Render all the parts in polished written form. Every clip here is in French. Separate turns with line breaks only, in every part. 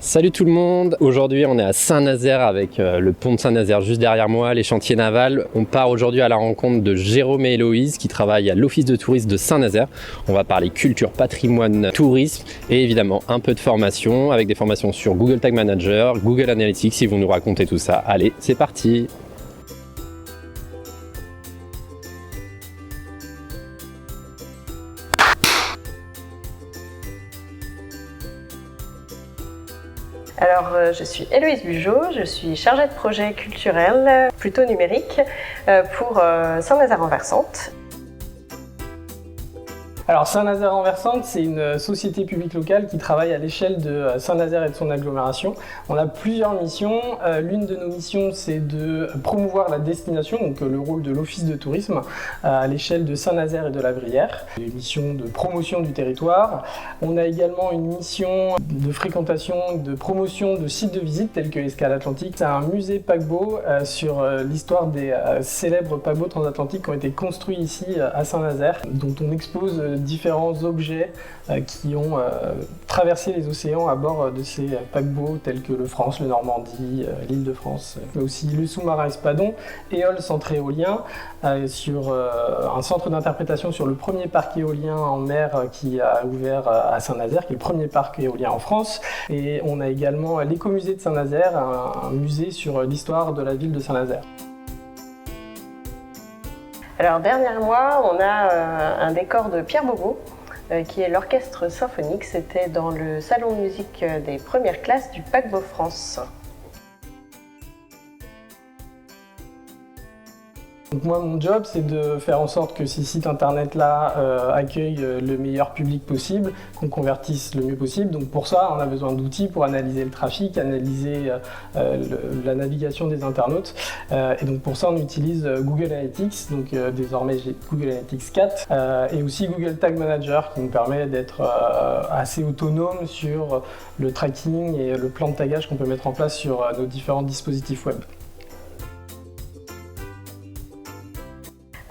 Salut tout le monde, aujourd'hui on est à Saint-Nazaire avec le pont de Saint-Nazaire juste derrière moi, les chantiers navals. On part aujourd'hui à la rencontre de Jérôme et Héloïse qui travaillent à l'office de tourisme de Saint-Nazaire. On va parler culture, patrimoine, tourisme et évidemment un peu de formation avec des formations sur Google Tag Manager, Google Analytics. Ils vont nous raconter tout ça. Allez, c'est parti!
Alors, je suis Héloïse Bugeaud, je suis chargée de projet culturel, plutôt numérique, pour Saint-Nazaire-en-Versante.
Alors Saint-Nazaire-en-Versante, c'est une société publique locale qui travaille à l'échelle de Saint-Nazaire et de son agglomération. On a plusieurs missions. L'une de nos missions, c'est de promouvoir la destination, donc le rôle de l'office de tourisme à l'échelle de Saint-Nazaire et de la Brière. Des missions de promotion du territoire. On a également une mission de fréquentation, de promotion de sites de visite tels que Escale Atlantique. C'est un musée paquebot sur l'histoire des célèbres paquebots transatlantiques qui ont été construits ici à Saint-Nazaire, dont on expose différents objets qui ont traversé les océans à bord de ces paquebots tels que le France, le Normandie, l'île de France, mais aussi le sous-marin Espadon, Éole Centre Éolien, sur un centre d'interprétation sur le premier parc éolien en mer qui a ouvert à Saint-Nazaire, qui est le premier parc éolien en France. Et on a également l'écomusée de Saint-Nazaire, un musée sur l'histoire de la ville de Saint-Nazaire.
Alors derrière moi, on a un décor de Pierre Bobo, qui est l'orchestre symphonique. C'était dans le salon de musique des premières classes du Paquebot France.
Donc moi, mon job, c'est de faire en sorte que ces sites internet-là accueillent le meilleur public possible, qu'on convertisse le mieux possible. Donc pour ça, on a besoin d'outils pour analyser le trafic, analyser la navigation des internautes. Et donc pour ça, on utilise Google Analytics, donc désormais j'ai Google Analytics 4, et aussi Google Tag Manager qui nous permet d'être assez autonome sur le tracking et le plan de tagage qu'on peut mettre en place sur nos différents dispositifs web.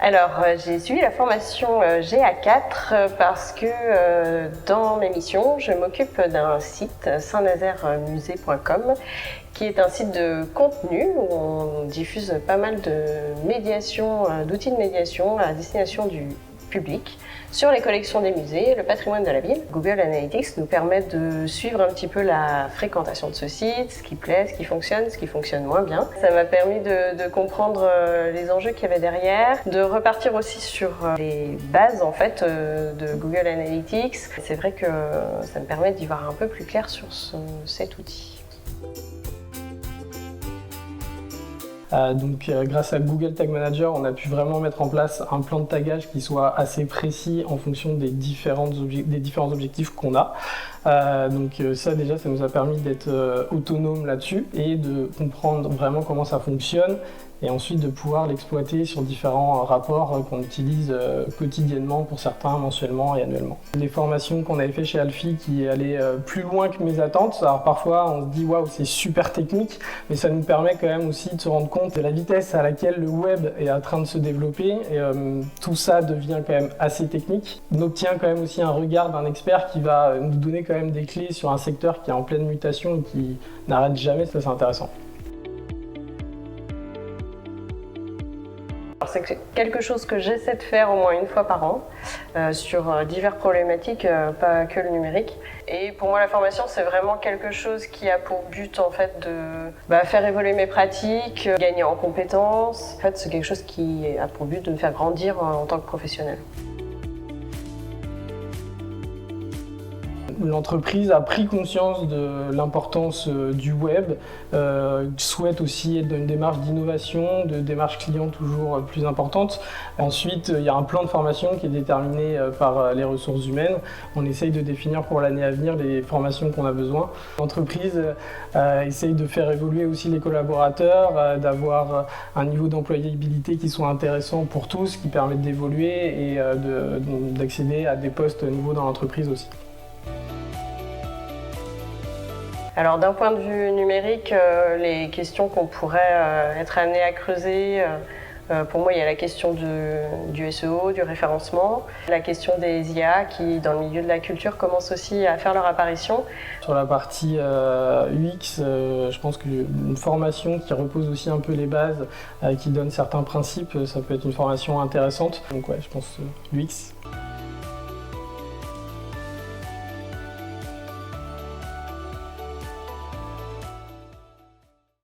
Alors, j'ai suivi la formation GA4 parce que dans mes missions, je m'occupe d'un site saintnazairemusée.com qui est un site de contenu où on diffuse pas mal de médiation, d'outils de médiation à destination du public sur les collections des musées, le patrimoine de la ville. Google Analytics nous permet de suivre un petit peu la fréquentation de ce site, ce qui plaît, ce qui fonctionne moins bien. Ça m'a permis de comprendre les enjeux qu'il y avait derrière, de repartir aussi sur les bases en fait de Google Analytics. C'est vrai que ça me permet d'y voir un peu plus clair sur cet outil.
Grâce à Google Tag Manager, on a pu vraiment mettre en place un plan de tagage qui soit assez précis en fonction des différents objectifs qu'on a. Ça déjà, ça nous a permis d'être autonome là-dessus et de comprendre vraiment comment ça fonctionne et ensuite de pouvoir l'exploiter sur différents rapports qu'on utilise quotidiennement pour certains, mensuellement et annuellement. Les formations qu'on avait fait chez Alfie qui allaient plus loin que mes attentes. Alors parfois on se dit waouh, c'est super technique, mais ça nous permet quand même aussi de se rendre compte de la vitesse à laquelle le web est en train de se développer et tout ça devient quand même assez technique. On obtient quand même aussi un regard d'un expert qui va nous donner quand même des clés sur un secteur qui est en pleine mutation et qui n'arrête jamais, ça c'est intéressant.
C'est quelque chose que j'essaie de faire au moins une fois par an sur diverses problématiques, pas que le numérique. Et pour moi, la formation, c'est vraiment quelque chose qui a pour but en fait de faire évoluer mes pratiques, gagner en compétences. En fait, c'est quelque chose qui a pour but de me faire grandir en tant que professionnel.
L'entreprise a pris conscience de l'importance du web, souhaite aussi être dans une démarche d'innovation, de démarche client toujours plus importante. Ensuite, il y a un plan de formation qui est déterminé par les ressources humaines. On essaye de définir pour l'année à venir les formations qu'on a besoin. L'entreprise essaye de faire évoluer aussi les collaborateurs, d'avoir un niveau d'employabilité qui soit intéressant pour tous, qui permette d'évoluer et d'accéder à des postes nouveaux dans l'entreprise aussi.
Alors d'un point de vue numérique, les questions qu'on pourrait être amené à creuser Pour moi, il y a la question du SEO, du référencement, la question des IA qui, dans le milieu de la culture, commencent aussi à faire leur apparition.
Sur la partie UX, je pense qu'une formation qui repose aussi un peu les bases, qui donne certains principes, ça peut être une formation intéressante. Donc ouais, je pense UX.